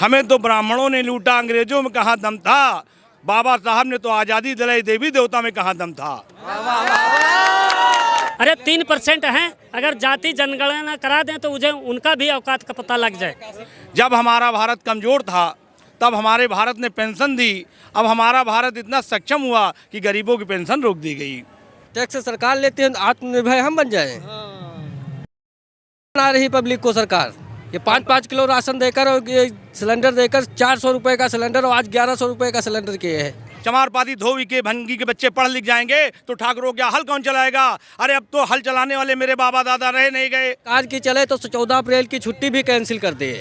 हमें तो ब्राह्मणों ने लूटा, अंग्रेजों में कहाँ दम था। बाबा साहब ने तो आज़ादी दिलाई, देवी देवता में कहाँ दम था। अरे 3% हैं, अगर जाति जनगणना करा दें तो मुझे उनका भी औकात का पता लग जाए। जब हमारा भारत कमज़ोर था तब हमारे भारत ने पेंशन दी। अब हमारा भारत इतना सक्षम हुआ कि गरीबों की पेंशन रोक दी गई। टैक्स सरकार लेती है, आत्मनिर्भर हम बन जाएं। बना रही पब्लिक को सरकार ये 5-5 किलो राशन देकर और ये सिलेंडर देकर 400 रुपए का सिलेंडर और आज 1100 रुपए का सिलेंडर किए है। चमारपाती धोबी के भंगी के बच्चे पढ़ लिख जाएंगे तो ठाकुरों क्या हल कौन चलाएगा। अरे अब तो हल चलाने वाले मेरे बाबा दादा रहे नहीं गए। आज की चले तो 14 अप्रैल की छुट्टी भी कैंसिल कर दे।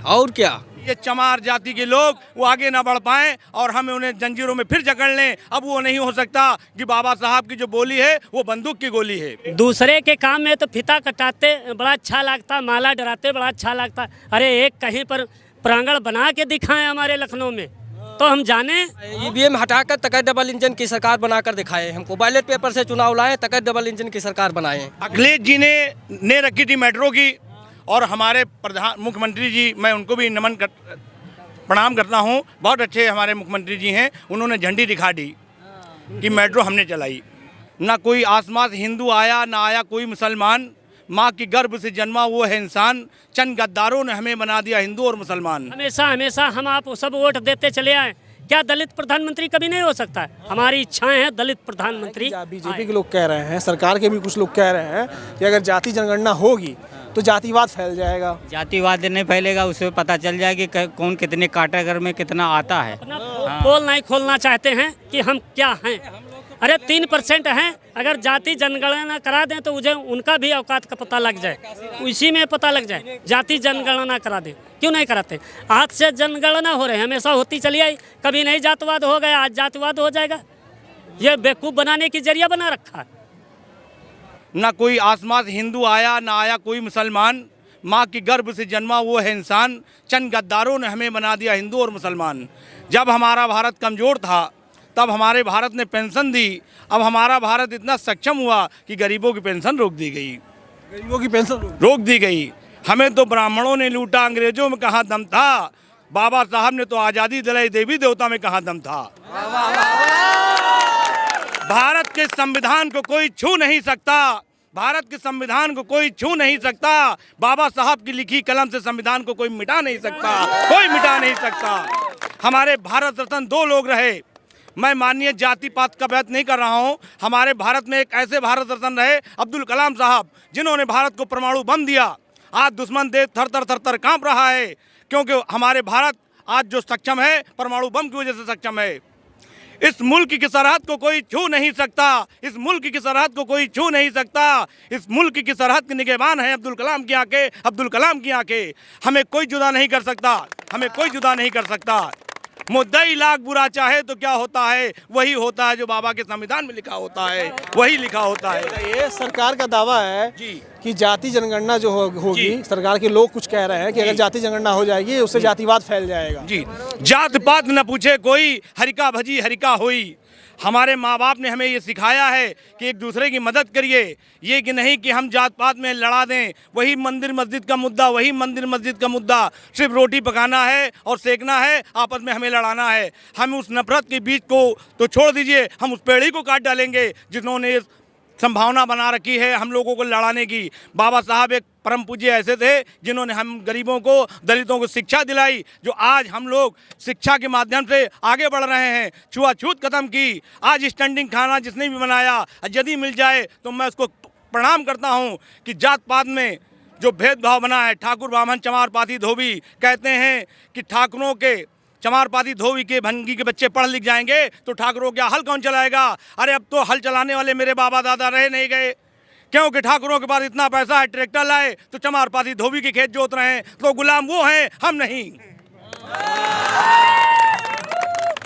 और क्या ये चमार जाति के लोग वो आगे ना बढ़ पाएं और हमें उन्हें जंजीरों में फिर जकड़ लें। अब वो नहीं हो सकता कि बाबा साहब की जो बोली है वो बंदूक की गोली है। दूसरे के काम में तो फीता कटाते बड़ा अच्छा लगता, माला डराते बड़ा अच्छा लगता। अरे एक कहीं पर प्रांगण बना के दिखाएं हमारे लखनऊ में तो हम जाने। ईवीएम हटाकर तक डबल इंजन की सरकार बनाकर दिखाए। हमको बैलेट पेपर से चुनाव लाए, तक डबल इंजन की सरकार बनाए। अखिलेश जी ने रखी थी मेट्रो की और हमारे प्रधान मुख्यमंत्री जी, मैं उनको भी प्रणाम करता हूँ। बहुत अच्छे हमारे मुख्यमंत्री जी हैं। उन्होंने झंडी दिखा दी कि मेट्रो हमने चलाई। ना कोई आसमान से हिंदू आया, ना आया कोई मुसलमान। माँ की गर्भ से जन्मा वो है इंसान। चंद गद्दारों ने हमें बना दिया हिंदू और मुसलमान। हमेशा हमेशा हम आप सब वोट देते चले आए। क्या दलित प्रधानमंत्री कभी नहीं हो सकता है? हमारी इच्छाएं हैं दलित प्रधानमंत्री। बीजेपी के लोग कह रहे हैं, सरकार के भी कुछ लोग कह रहे हैं कि अगर जाति जनगणना होगी तो जातिवाद फैल जाएगा। जातिवाद नहीं फैलेगा, उससे पता चल जाएगा कि कौन कितने कैटेगरी में कितना आता है। पोल नहीं खोलना चाहते हैं कि हम क्या हैं। अरे 3% हैं, अगर जाति जनगणना करा दें तो मुझे उनका भी औकात का पता लग जाए। इसी में पता लग जाए। जाति जनगणना करा दें, क्यों नहीं कराते? आज से जनगणना हो रहे हैं, हमेशा होती चली आई। कभी नहीं जातिवाद हो गया, आज जातिवाद हो जाएगा। ये बेवकूफ़ बनाने की जरिया बना रखा है। ना कोई आसमान से हिंदू आया, ना आया कोई मुसलमान। माँ की गर्भ से जन्मा वो है इंसान। चंद गद्दारों ने हमें बना दिया हिंदू और मुसलमान। जब हमारा भारत कमज़ोर था तब हमारे भारत ने पेंशन दी। अब हमारा भारत इतना सक्षम हुआ कि गरीबों की पेंशन रोक दी गई। गरीबों की पेंशन रोक दी गई। हमें तो ब्राह्मणों ने लूटा, अंग्रेजों में कहाँ दम था। बाबा साहब ने तो आज़ादी दिलाई, देवी देवता में कहाँ दम था। भारत के संविधान को कोई छू नहीं सकता। भारत के संविधान को कोई छू नहीं सकता। बाबा साहब की लिखी कलम से संविधान को कोई मिटा नहीं सकता। कोई मिटा नहीं सकता। हमारे भारत रत्न 2 लोग रहे। मैं माननीय जाति पात का बात नहीं कर रहा हूं। हमारे भारत में एक ऐसे भारत रत्न रहे अब्दुल कलाम साहब, जिन्होंने भारत को परमाणु बम दिया। आज दुश्मन देश थर थर कांप रहा है, क्योंकि हमारे भारत आज जो सक्षम है परमाणु बम की वजह से सक्षम है। इस मुल्क की सरहद को कोई छू नहीं सकता। इस मुल्क की सरहद को कोई छू नहीं सकता। इस मुल्क की सरहद के निगहबान है अब्दुल कलाम की आंखें, अब्दुल कलाम की आंखें। हमें कोई जुदा नहीं कर सकता। हमें कोई जुदा नहीं कर सकता। मुद्दई लाख बुरा चाहे तो क्या होता है, वही होता है जो बाबा के संविधान में लिखा होता है, वही लिखा होता है। ये सरकार का दावा है कि जाति जनगणना जो होगी, सरकार के लोग कुछ कह रहे हैं कि अगर जाति जनगणना हो जाएगी उससे जातिवाद फैल जाएगा। जी, जात पात न पूछे कोई, हरिका भजी हरिका होई। हमारे माँ बाप ने हमें ये सिखाया है कि एक दूसरे की मदद करिए। ये कि नहीं कि हम जात पात में लड़ा दें। वही मंदिर मस्जिद का मुद्दा, वही मंदिर मस्जिद का मुद्दा। सिर्फ रोटी पकाना है और सेकना है, आपस में हमें लड़ाना है। हम उस नफरत के बीज को तो छोड़ दीजिए, हम उस पेड़ ही को काट डालेंगे जिन्होंने संभावना बना रखी है हम लोगों को लड़ाने की। बाबा साहब एक परम पूज्य ऐसे थे जिन्होंने हम गरीबों को, दलितों को शिक्षा दिलाई, जो आज हम लोग शिक्षा के माध्यम से आगे बढ़ रहे हैं। छुआछूत खत्म की। आज स्टैंडिंग खाना जिसने भी बनाया, यदि मिल जाए तो मैं उसको प्रणाम करता हूं कि जात पात में जो भेदभाव बना है, ठाकुर ब्राह्मण चमार पाती धोबी कहते हैं कि ठाकुरों के, चमारपाती धोबी के भंगी के बच्चे पढ़ लिख जाएंगे तो ठाकुरों क्या हल कौन चलाएगा। अरे अब तो हल चलाने वाले मेरे बाबा दादा रहे नहीं गए, क्योंकि ठाकुरों के पास इतना पैसा है, ट्रैक्टर लाए तो चमारपाती धोबी के खेत जोत रहे हैं। तो गुलाम वो हैं, हम नहीं।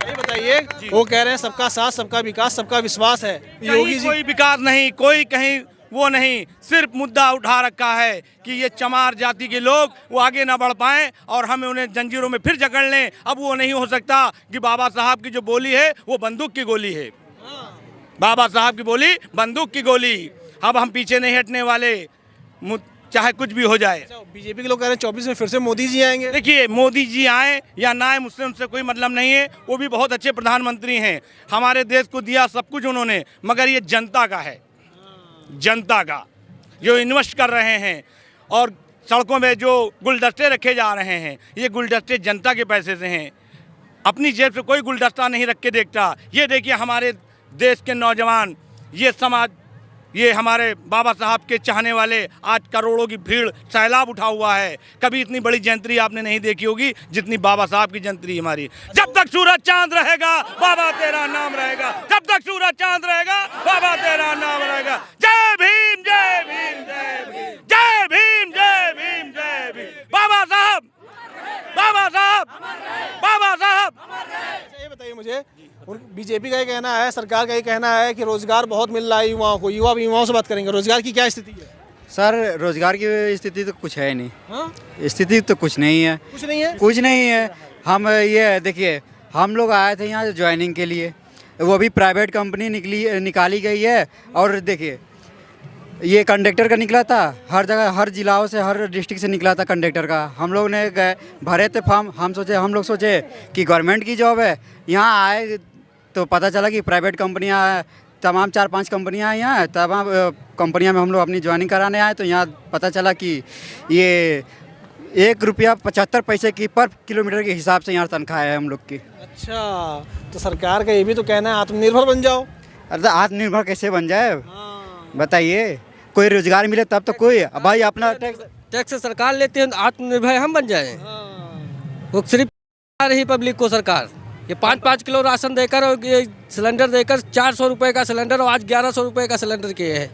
बताइए, वो कह रहे हैं सबका साथ, सबका विकास, सबका विश्वास है। योगी जी कोई विकास नहीं, कोई कहीं वो नहीं। सिर्फ मुद्दा उठा रखा है कि ये चमार जाति के लोग वो आगे ना बढ़ पाएं और हमें उन्हें जंजीरों में फिर जकड़ लें। अब वो नहीं हो सकता कि बाबा साहब की जो बोली है वो बंदूक की गोली है। बाबा साहब की बोली बंदूक की गोली। अब हम पीछे नहीं हटने वाले। चाहे कुछ भी हो जाए। बीजेपी के लोग कह रहे हैं 24 में फिर से मोदी जी आएंगे। देखिए, मोदी जी आए या ना आए, मुझसे उनसे कोई मतलब नहीं है। वो भी बहुत अच्छे प्रधानमंत्री हैं, हमारे देश को दिया सब कुछ उन्होंने, मगर ये जनता का है, जनता का जो इन्वेस्ट कर रहे हैं। और सड़कों में जो गुलदस्ते रखे जा रहे हैं, ये गुलदस्ते जनता के पैसे से हैं। अपनी जेब से कोई गुलदस्ता नहीं रख के देखता। ये देखिए, हमारे देश के नौजवान, ये समाज, ये हमारे बाबा साहब के चाहने वाले, आज करोड़ों की भीड़, सैलाब उठा हुआ है। कभी इतनी बड़ी जयंती आपने नहीं देखी होगी जितनी बाबा साहब की जयंती हमारी। जब तक सूरज चांद रहेगा बाबा तेरा नाम रहेगा, जब तक सूरज चांद रहेगा बाबा तेरा नाम रहेगा। जय भीम, जय भीम, जय भीम, जय भीम, जय भीम, जय भीम। बाबा साहब, बाबा साहब, बाबा साहब। ये बताइए मुझे, बीजेपी का ये कहना है, सरकार का ये कहना है कि रोजगार बहुत मिल रहा है युवाओं को। युवा भी युवाओं से बात करेंगे, रोजगार की क्या स्थिति है? सर रोजगार की स्थिति तो कुछ है नहीं। हाँ? स्थिति तो कुछ नहीं है, कुछ नहीं है, कुछ नहीं है। हम ये देखिए, हम लोग आए थे यहाँ ज्वाइनिंग के लिए, वो भी प्राइवेट कंपनी निकाली गई है। और देखिए, ये कंडक्टर का निकला था, हर जगह, हर जिलाओं से, हर डिस्ट्रिक्ट से निकला था कंडक्टर का। हम लोग ने गए, भरे थे फॉर्म। हम लोग सोचे कि गवर्नमेंट की जॉब है। यहाँ आए तो पता चला कि प्राइवेट कंपनियाँ, तमाम 4-5 कंपनियाँ यहाँ हैं। तमाम कंपनियाँ में हम लोग अपनी ज्वाइनिंग कराने आए तो यहाँ पता चला कि ये ₹1.75 की पर किलोमीटर के हिसाब से यहाँ तनख्वाह है हम लोग की। अच्छा, तो सरकार का ये भी तो कहना है आत्मनिर्भर बन जाओ। अरे आत्मनिर्भर कैसे बन जाए बताइए? कोई रोजगार मिले तब तो कोई, भाई अपना टैक्स सरकार लेते हैं, आत्मनिर्भर हम बन जाए। वो सिर्फ रही पब्लिक को सरकार, ये 5-5 किलो राशन देकर और ये सिलेंडर देकर 400 रुपये का सिलेंडर, और आज 1100 रुपये का सिलेंडर किए हैं।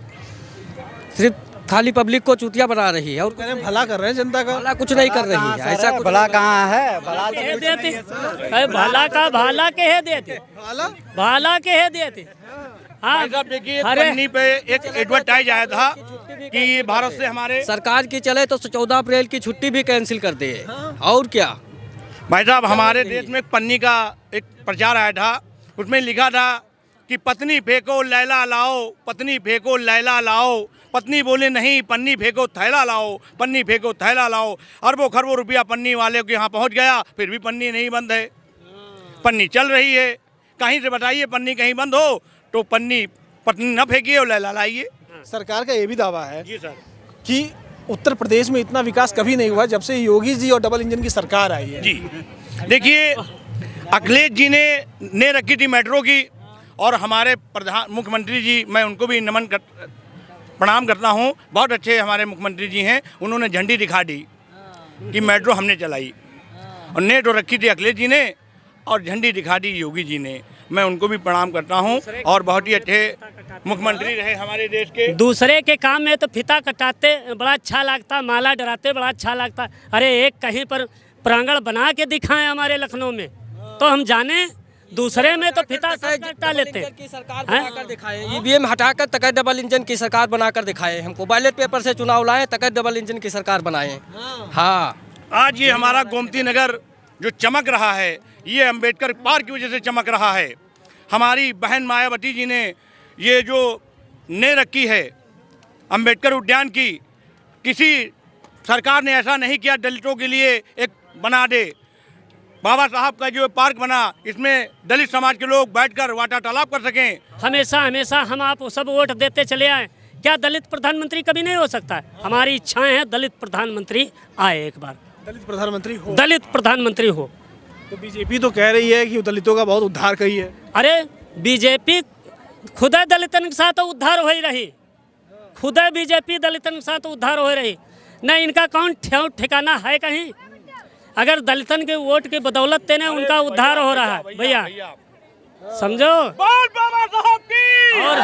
सिर्फ खाली पब्लिक को चूतिया बना रही है, और कह रहे हैं भला कर रहे हैं जनता का। भला कुछ नहीं कर रही है। ऐसा कुछ भला कहाँ है? भला कहे देते, अरे भला का भाला कहे देते, भाला कहे देते। हाँ, भाई साहब देखिए, पन्नी पे एक एडवर्टाइज आया था कि भारत से हमारे सरकार की चले तो 14 अप्रैल की छुट्टी भी कैंसिल कर दे। और क्या भाई साहब, हमारे देश में एक पन्नी का एक प्रचार आया था, उसमें लिखा था कि पत्नी फेंको लैला लाओ, पत्नी फेंको लैला लाओ। पत्नी बोले नहीं, पन्नी फेंको थैला लाओ, पन्नी फेंको थैला लाओ। अरबों खरबों रुपया पन्नी वाले के यहाँ पहुँच गया, फिर भी पन्नी नहीं बंद है, पन्नी चल रही है। कहीं से बताइए पन्नी कहीं बंद हो तो पन्नी न फेंकिए और लैला लाइए। सरकार का ये भी दावा है जी सर कि उत्तर प्रदेश में इतना विकास कभी नहीं हुआ जब से योगी जी और डबल इंजन की सरकार आई है। जी देखिए, अखिलेश जी ने रखी थी मेट्रो की, और हमारे प्रधान मुख्यमंत्री जी, मैं उनको भी प्रणाम करता हूँ। बहुत अच्छे हमारे मुख्यमंत्री जी हैं। उन्होंने झंडी दिखा दी कि मेट्रो हमने चलाई, और ने तो रखी थी अखिलेश जी ने और झंडी दिखा दी योगी जी ने। मैं उनको भी प्रणाम करता हूँ, और बहुत ही अच्छे मुख्यमंत्री रहे हमारे देश के। दूसरे के काम में तो फिता कटाते बड़ा अच्छा लगता, माला डराते बड़ा अच्छा लगता। अरे एक कहीं पर प्रांगण बना के दिखाएं हमारे लखनऊ में तो हम जाने, दूसरे में तो फिता कटा लेते हैं। की सरकार बनाकर दिखाएं, ईवीएम हटाकर तक डबल इंजन की सरकार बनाकर दिखाएं। हमको बैलेट पेपर से चुनाव लाएं, तक डबल इंजन की सरकार बनाएं। हाँ, आज ये हमारा गोमती नगर जो चमक रहा है, ये अंबेडकर पार्क की वजह से चमक रहा है। हमारी बहन मायावती जी ने ये जो ने रखी है अंबेडकर उद्यान की, किसी सरकार ने ऐसा नहीं किया दलितों के लिए एक बना दे। बाबा साहब का जो पार्क बना, इसमें दलित समाज के लोग बैठकर वार्तालाप कर सकें। हमेशा हमेशा हम आप सब वोट देते चले आए, क्या दलित प्रधानमंत्री कभी नहीं हो सकता है? हमारी इच्छाएं हैं दलित प्रधानमंत्री आए, एक बार दलित प्रधानमंत्री हो, दलित प्रधानमंत्री हो। तो बीजेपी तो कह रही है कि दलितों का बहुत उद्धार करी है। अरे बीजेपी खुद दलितन के साथ उद्धार हो ही रही, खुद बीजेपी दलितन के साथ उद्धार हो रही। न इनका कौन ठिकाना है कहीं? अगर दलितन के वोट की बदौलत तेने उनका उद्धार हो रहा है भैया, समझो। बाबा साहब की और